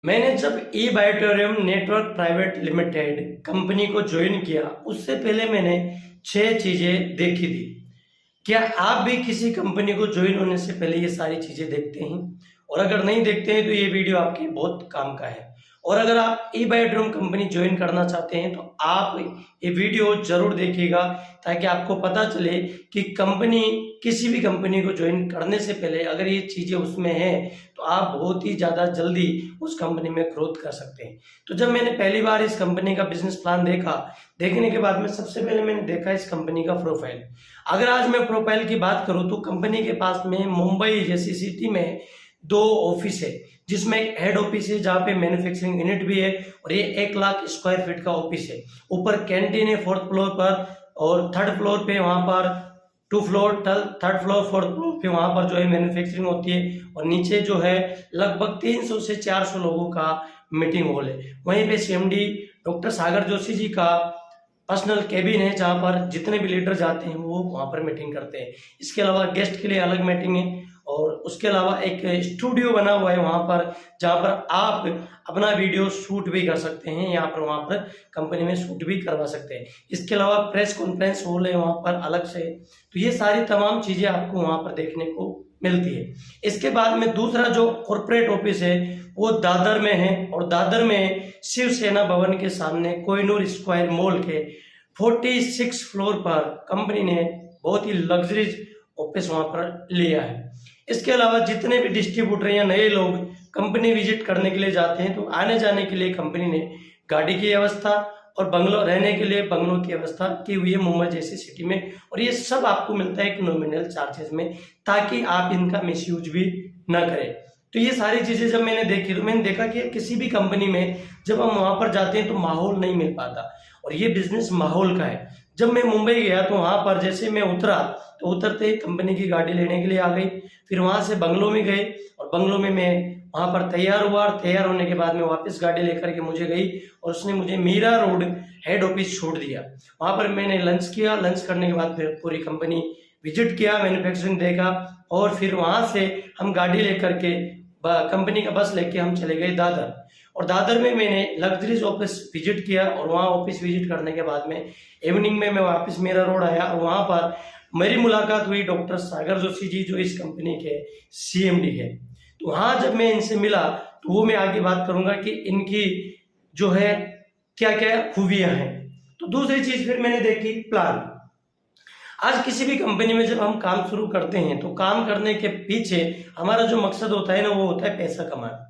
मैंने जब ई बायोटेरियम network private limited company को ज्वाइन किया, उससे पहले मैंने 6 चीजें देखी थी। क्या आप भी किसी कंपनी को ज्वाइन होने से पहले ये सारी चीजें देखते हैं? और अगर नहीं देखते हैं तो ये वीडियो आपके बहुत काम का है। और अगर आप ई बायोटेरियम कंपनी ज्वाइन करना चाहते हैं तो आप ये वीडियो जरूर देखिएगा, ताकि आपको पता चले कि कंपनी, किसी भी कंपनी को ज्वाइन करने से पहले अगर ये चीजें उसमें हैं तो आप बहुत ही ज्यादा जल्दी उस कंपनी में ग्रोथ कर सकते हैं। तो जब मैंने पहली बार इस कंपनी का बिजनेस प्लान देखा, देखने के बाद में सबसे पहले मैंने देखा इस कंपनी का प्रोफाइल। अगर आज मैं प्रोफाइल की बात करूं तो कंपनी के पास में मुंबई जैसी सिटी में 2 ऑफिस है, जिसमें एक हेड ऑफिस है जहाँ पे मैन्युफैक्चरिंग यूनिट भी है, और ये 1 लाख स्क्वायर फीट का ऑफिस है। ऊपर कैंटीन है 4th फ्लोर पर, और 3rd फ्लोर पे वहां पर 2 floor, 3rd floor 4th floor पे वहां पर जो है मैन्युफैक्चरिंग होती है, और नीचे जो है लगभग 300 से 400 लोगों का मीटिंग हॉल है। वहीं पे सीएमडी डॉक्टर सागर जोशी जी का पर्सनल केबिन है, जहाँ पर जितने भी लीडर जाते हैं वो वहाँ पर मीटिंग करते हैं। इसके अलावा गेस्ट के लिए अलग मीटिंग है, और उसके अलावा एक स्टूडियो बना हुआ है वहाँ पर, जहाँ पर आप अपना वीडियो शूट भी कर सकते हैं, यहाँ पर वहाँ पर कंपनी में शूट भी करवा सकते हैं। इसके अलावा प्रेस कॉन्फ्रेंस हॉल है वहाँ पर अलग से। तो ये सारी तमाम चीज़ें आपको वहाँ पर देखने को मिलती है। इसके बाद में दूसरा जो कॉर्पोरेट ऑफिस है वो दादर में है, और दादर में शिवसेना भवन के सामने कोहिनूर स्क्वायर मॉल के 46 फ्लोर पर कंपनी ने बहुत ही लग्जरीज ऑफिस वहां पर लिया है। इसके अलावा जितने भी डिस्ट्रीब्यूटर या नए लोग कंपनी विजिट करने के लिए जाते हैं तो आने जाने के लिए कंपनी ने गाड़ी की व्यवस्था और बंगलो, रहने के लिए बंगलों की व्यवस्था की हुई है मुंबई जैसी सिटी में। और ये सब आपको मिलता है एक नॉमिनल चार्जेस में, ताकि आप इनका मिसयूज भी ना करें। तो ये सारी चीजें जब मैंने देखी तो मैंने देखा कि किसी भी कंपनी में जब हम वहां पर जाते हैं तो माहौल नहीं मिल पाता, और ये बिजनेस माहौल का है। जब मैं मुंबई गया तो वहां पर जैसे मैं उतरा तो उतरते ही कंपनी की गाड़ी लेने के लिए आ गई। फिर वहां से बंगलो में गए, और बंगलो में मैं वहां पर तैयार हुआ, और तैयार होने के बाद में वापस गाड़ी लेकर के मुझे गई, और उसने मुझे मीरा रोड हेड ऑफिस छोड़ दिया। वहां पर मैंने लंच किया, लंच करने के बाद फिर पूरी कंपनी विजिट किया, मैन्युफैक्चरिंग देखा, और फिर वहां से हम गाड़ी लेकर के कंपनी का बस लेके हम चले गए दादर। और दादर में मैंने लग्जरीज ऑफिस विजिट किया, और वहाँ ऑफिस विजिट करने के बाद में इवनिंग में मैं वापस मेरा रोड आया, और वहाँ पर मेरी मुलाकात हुई डॉक्टर सागर जोशी जी, जो इस कंपनी के सीएमडी है। तो वहाँ जब मैं इनसे मिला तो वो मैं आगे बात करूंगा कि इनकी जो है क्या क्या खूबियां हैं। तो दूसरी चीज फिर मैंने देखी प्लान। आज किसी भी कंपनी में जब हम काम शुरू करते हैं तो काम करने के पीछे हमारा जो मकसद होता है ना, वो होता है पैसा कमाना।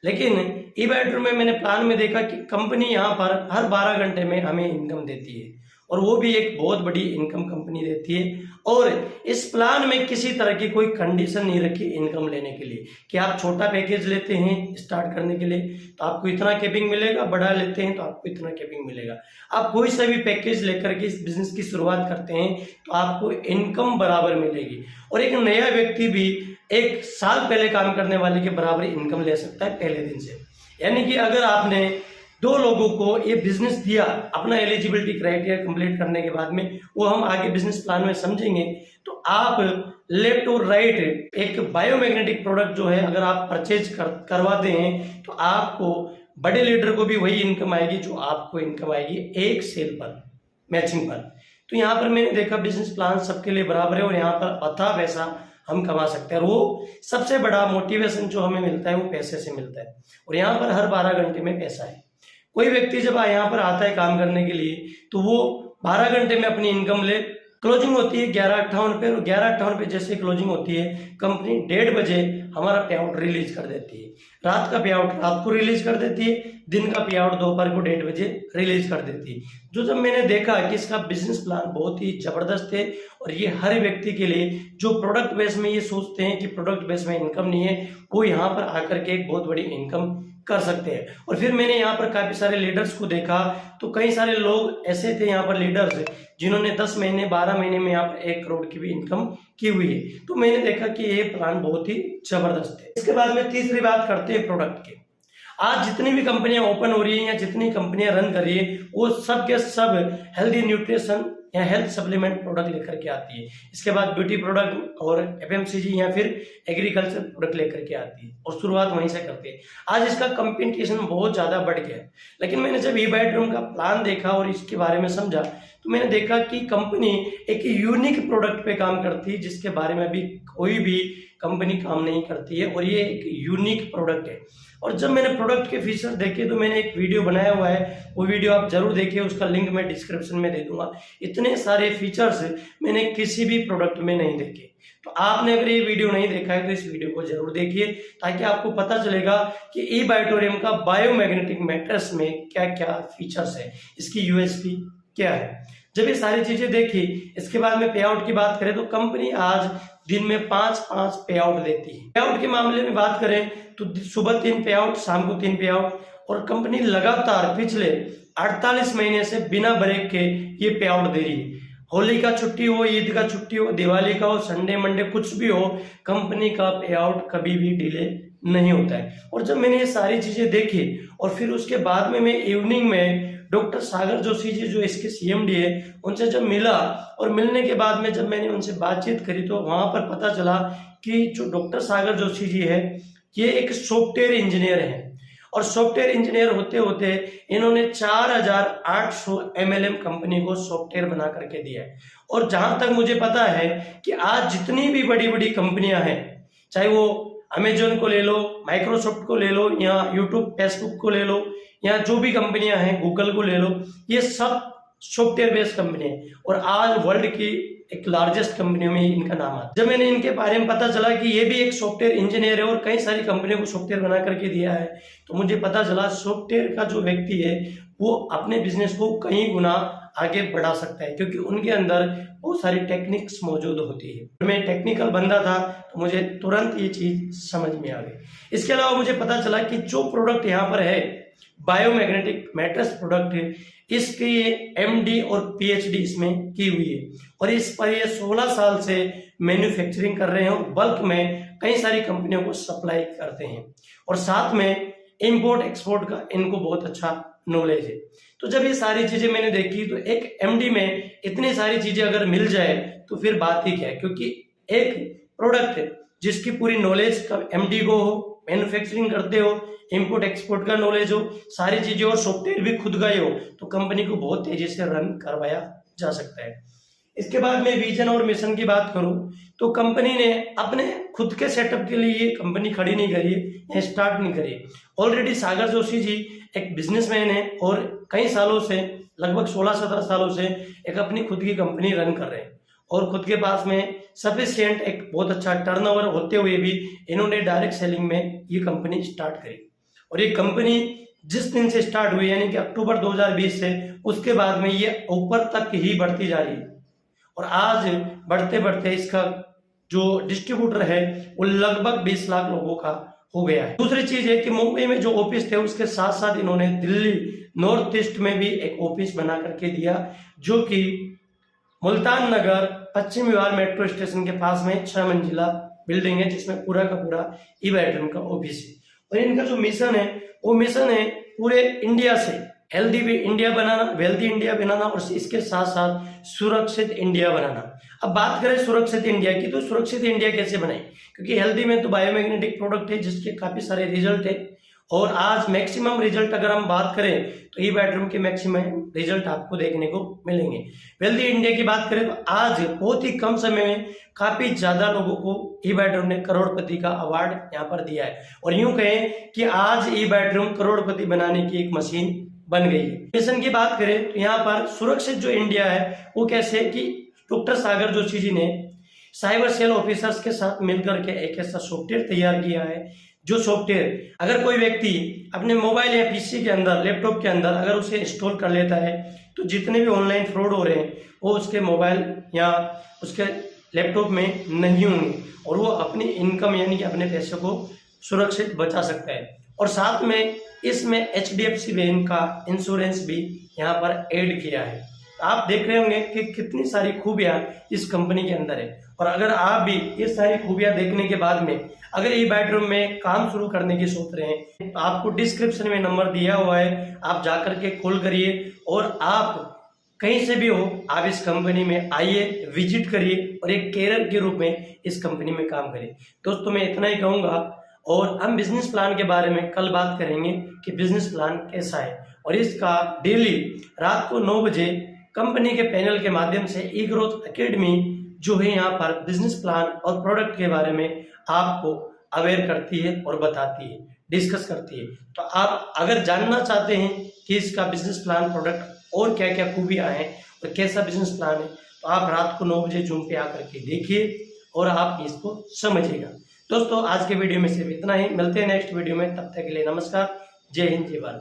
लेकिन ई बायोटेरियम में मैंने प्लान में देखा कि कंपनी यहाँ पर हर 12 घंटे में हमें इनकम देती है, और वो भी एक बहुत बड़ी इनकम कंपनी देती है। और इस प्लान में किसी तरह की कोई कंडीशन नहीं रखी इनकम लेने के लिए, कि आप छोटा पैकेज लेते हैं स्टार्ट करने के लिए तो आपको इतना कैपिंग मिलेगा, बड़ा लेते हैं तो आपको इतना कैपिंग मिलेगा। आप कोई सा भी पैकेज लेकर के इस बिजनेस की शुरुआत करते हैं तो आपको इनकम बराबर मिलेगी, और एक नया व्यक्ति भी 1 साल पहले काम करने वाले के बराबर इनकम ले सकता है पहले दिन से। यानी कि अगर आपने 2 लोगों को ये बिजनेस दिया, अपना एलिजिबिलिटी क्राइटेरिया कंप्लीट करने के बाद में, वो हम आगे बिजनेस प्लान में समझेंगे, तो आप लेफ्ट और राइट एक बायोमैग्नेटिक प्रोडक्ट जो है अगर आप परचेज करवाते हैं तो आपको बड़े लीडर को भी वही इनकम आएगी जो आपको इनकम आएगी एक सेल पर, मैचिंग पर। तो यहाँ पर मैंने देखा बिजनेस प्लान सबके लिए बराबर है, और यहाँ पर अथाह पैसा हम कमा सकते हैं, और वो सबसे बड़ा मोटिवेशन जो हमें मिलता है वो पैसे से मिलता है। और यहाँ पर हर 12 घंटे में पैसा है। कोई व्यक्ति जब यहाँ पर आता है काम करने के लिए तो वो 12 घंटे में अपनी इनकम ले, क्लोजिंग होती है 11:58 पे, और 11:58 पे जैसे क्लोजिंग होती है कंपनी 1:30 बजे हमारा पे आउट रिलीज कर देती है। रात का पे आउट रात को रिलीज कर देती है, दिन का पे आउट दोपहर को 1:30 बजे रिलीज कर देती है। जो जब मैंने देखा कि इसका बिजनेस प्लान बहुत ही जबरदस्त है, और ये हर व्यक्ति के लिए जो प्रोडक्ट बेस में ये सोचते हैं कि प्रोडक्ट बेस में इनकम नहीं है, वो यहाँ पर आकर के एक बहुत बड़ी इनकम कर सकते हैं। और फिर मैंने यहाँ पर काफी सारे लीडर्स को देखा, तो कई सारे लोग ऐसे थे यहाँ पर लीडर्स जिन्होंने 10 महीने 12 महीने में यहाँ पर 1 करोड़ की भी इनकम की हुई है। तो मैंने देखा कि ये प्लान बहुत ही जबरदस्त है। इसके बाद में तीसरी बात करते हैं प्रोडक्ट की। आज जितनी भी कंपनियां ओपन हो रही है या जितनी कंपनियां रन कर रही है वो सब के सब हेल्दी न्यूट्रिशन या हेल्थ सप्लीमेंट प्रोडक्ट लेकर के आती है। इसके बाद ब्यूटी प्रोडक्ट और एफएमसीजी या फिर एग्रीकल्चर प्रोडक्ट लेकर के आती है और शुरुआत वहीं से करती है। आज इसका कंपटीशन बहुत ज़्यादा बढ़ गया है, लेकिन मैंने जब ई बेडरूम का प्लान देखा और इसके बारे में समझा तो मैंने देखा कि कंपनी एक यूनिक प्रोडक्ट पे काम करती है जिसके बारे में अभी कोई भी कंपनी काम नहीं करती है, और ये एक यूनिक प्रोडक्ट है। और जब मैंने प्रोडक्ट के फीचर देखे तो मैंने एक वीडियो बनाया हुआ है, वो वीडियो आप जरूर देखिए, उसका लिंक मैं डिस्क्रिप्शन में दे दूंगा। इतने सारे फीचर्स मैंने किसी भी प्रोडक्ट में नहीं देखे। तो आपने अगर ये वीडियो नहीं देखा है तो इस वीडियो को जरूर देखिए, ताकि आपको पता चलेगा कि ई बायोटोरियम का बायोमैग्नेटिक मैट्रेस में क्या क्या फीचर्स है, इसकी यूएसपी क्या है। जब ये सारी चीजें देखी, इसके बाद में पे आउट की बात करें तो कंपनी आज दिन में 5-5 पे आउट देती है। पे आउट के मामले में बात करें तो सुबह 3 पे आउट, शाम को 3 पे आउट, और कंपनी लगातार पिछले 48 महीने से बिना ब्रेक के ये पे आउट दे रही है। होली का छुट्टी हो, ईद का छुट्टी हो, दिवाली का हो, संडे मंडे कुछ भी हो, कंपनी का पे आउट कभी भी डिले नहीं होता है। और जब मैंने ये सारी चीजें देखी और फिर उसके बाद में मैं इवनिंग में डॉक्टर सागर जोशी जी जो इसके सीएमडी है उनसे जब मिला, और मिलने के बाद में जब मैंने उनसे बातचीत करी तो वहां पर पता चला कि जो डॉक्टर सागर जोशी जी है ये एक सॉफ्टवेयर इंजीनियर है, और सॉफ्टवेयर इंजीनियर होते होते इन्होंने 4800 MLM कंपनी को सॉफ्टवेयर बना करके दिया है। और जहां तक मुझे पता है कि आज जितनी भी बड़ी बड़ी कंपनियां हैं, चाहे वो अमेजोन को ले लो, माइक्रोसॉफ्ट को ले लो, या यूट्यूब फेसबुक को ले लो, या जो भी कंपनियां हैं गूगल को ले लो, ये सब सॉफ्टवेयर बेस्ड कंपनी है और आज वर्ल्ड की एक लार्जेस्ट कंपनियों में इनका नाम आता है। जब मैंने इनके बारे में पता चला कि ये भी एक सॉफ्टवेयर इंजीनियर है और कई सारी कंपनियों को सॉफ्टवेयर बना करके दिया है, तो मुझे पता चला सॉफ्टवेयर का जो व्यक्ति है वो अपने बिजनेस को कई गुना आगे बढ़ा सकता है, क्योंकि उनके अंदर बहुत सारी टेक्निक्स मौजूद होती है। मैं टेक्निकल बंदा था तो मुझे तुरंत ये चीज समझ में आ गई। इसके अलावा मुझे पता चला कि जो प्रोडक्ट यहाँ पर है बायोमैग्नेटिक मैट्रेस प्रोडक्ट है, इसकी एमडी और पीएचडी इसमें की हुई है, और इस पर ये 16 साल से मैन्युफैक्चरिंग कर रहे हैं और बल्क में कई सारी कंपनियों को सप्लाई करते हैं, और साथ में इंपोर्ट एक्सपोर्ट का इनको बहुत अच्छा नॉलेज है। तो जब ये सारी चीजें मैंने देखी तो एक एमडी में इतनी सारी चीजें अगर मिल जाए तो फिर बात ही क्या है, क्योंकि एक प्रोडक्ट जिसकी पूरी नॉलेज का एमडी को हो, मैन्युफैक्चरिंग करते हो, इंपोर्ट एक्सपोर्ट का नॉलेज हो, सारी चीजें, और सॉफ्टवेयर भी खुद का ही हो, तो कंपनी को बहुत तेजी से रन करवाया जा सकता है। इसके बाद में विजन और मिशन की बात करूं तो कंपनी ने अपने खुद के सेटअप के लिए ये कंपनी खड़ी नहीं करी है, स्टार्ट नहीं करी। ऑलरेडी सागर जोशी जी एक बिजनेसमैन है और कई सालों से, लगभग 16-17 सालों से एक अपनी खुद की कंपनी रन कर रहे हैं, और खुद के पास में सफिशिएंट एक बहुत अच्छा टर्नओवर होते हुए भी इन्होंने डायरेक्ट सेलिंग में ये कंपनी स्टार्ट करी। और ये कंपनी जिस दिन से स्टार्ट हुई यानी कि अक्टूबर 2020 से, उसके बाद में ये ऊपर तक ही बढ़ती जा रही है, और आज बढ़ते बढ़ते इसका जो डिस्ट्रीब्यूटर है वो लगभग 20 लाख लोगों का हो गया है। दूसरी चीज है कि मुंबई में जो ऑफिस थे उसके साथ साथ इन्होंने दिल्ली नॉर्थ ईस्ट में भी एक ऑफिस बना करके दिया, जो कि मुल्तान नगर पश्चिम विहार मेट्रो स्टेशन के पास में 6 मंजिला बिल्डिंग है, जिसमें पूरा का पूरा ई बायोटोरियम का ऑफिस है। और इनका जो मिशन है वो मिशन है पूरे इंडिया से हेल्दी इंडिया बनाना, वेल्दी इंडिया बनाना, और इसके साथ साथ सुरक्षित इंडिया बनाना। अब बात करें सुरक्षित इंडिया की, तो सुरक्षित इंडिया कैसे बनाए, क्योंकि हेल्दी में तो बायोमैग्नेटिक प्रोडक्ट है जिसके काफी सारे रिजल्ट है, और आज मैक्सिमम रिजल्ट अगर हम बात करें तो ई बायोटोरियम के मैक्सिमम रिजल्ट आपको देखने को मिलेंगे। वेल्दी इंडिया की बात करें तो आज बहुत ही कम समय में काफी ज्यादा लोगों को ई बायोटोरियम ने करोड़पति का अवार्ड यहाँ पर दिया है, और यूं कहें कि आज ई बायोटोरियम करोड़पति बनाने की एक मशीन बन गई है। मिशन की बात करें तो यहाँ पर सुरक्षित जो इंडिया है वो कैसे है कि डॉक्टर सागर जोशी जी ने साइबर सेल ऑफिसर्स के साथ मिलकर के एक ऐसा सॉफ्टवेयर तैयार किया है, जो सॉफ्टवेयर अगर कोई व्यक्ति अपने मोबाइल या पीसी के अंदर, लैपटॉप के अंदर अगर उसे इंस्टॉल कर लेता है तो जितने भी ऑनलाइन फ्रॉड हो रहे हैं वो उसके मोबाइल या उसके लैपटॉप में नहीं होंगे, और वो अपनी इनकम यानी कि अपने पैसे को सुरक्षित बचा सकता है। और साथ में इसमें HDFC बैंक का इंश्योरेंस भी यहाँ पर ऐड किया है। आप देख रहे होंगे कि कितनी सारी खूबियां इस कंपनी के अंदर है, और अगर आप भी ये सारी खूबियां देखने के बाद में अगर ई बायोटोरियम में काम शुरू करने की सोच रहे हैं तो आपको डिस्क्रिप्शन में नंबर दिया हुआ है, आप जाकर के कॉल करिए और आप कहीं से भी हो, आप इस कंपनी में आइए, विजिट करिए और एक कैरियर के रूप में इस कंपनी में काम करिए। दोस्तों मैं इतना ही कहूँगा, और हम बिजनेस प्लान के बारे में कल बात करेंगे कि बिजनेस प्लान कैसा है, और इसका डेली रात को 9 बजे कंपनी के पैनल के माध्यम से ई ग्रोथ एकेडमी जो है यहाँ पर बिजनेस प्लान और प्रोडक्ट के बारे में आपको अवेयर करती है और बताती है, डिस्कस करती है। तो आप अगर जानना चाहते हैं कि इसका बिजनेस प्लान, प्रोडक्ट और क्या क्या खूबियाँ हैं और कैसा बिजनेस प्लान है, तो आप रात को 9 बजे जूम पे आकर के देखिए और आप इसको समझिएगा। दोस्तों आज के वीडियो में सिर्फ इतना ही, मिलते हैं नेक्स्ट वीडियो में, तब तक के लिए नमस्कार, जय हिंद, जय भारत।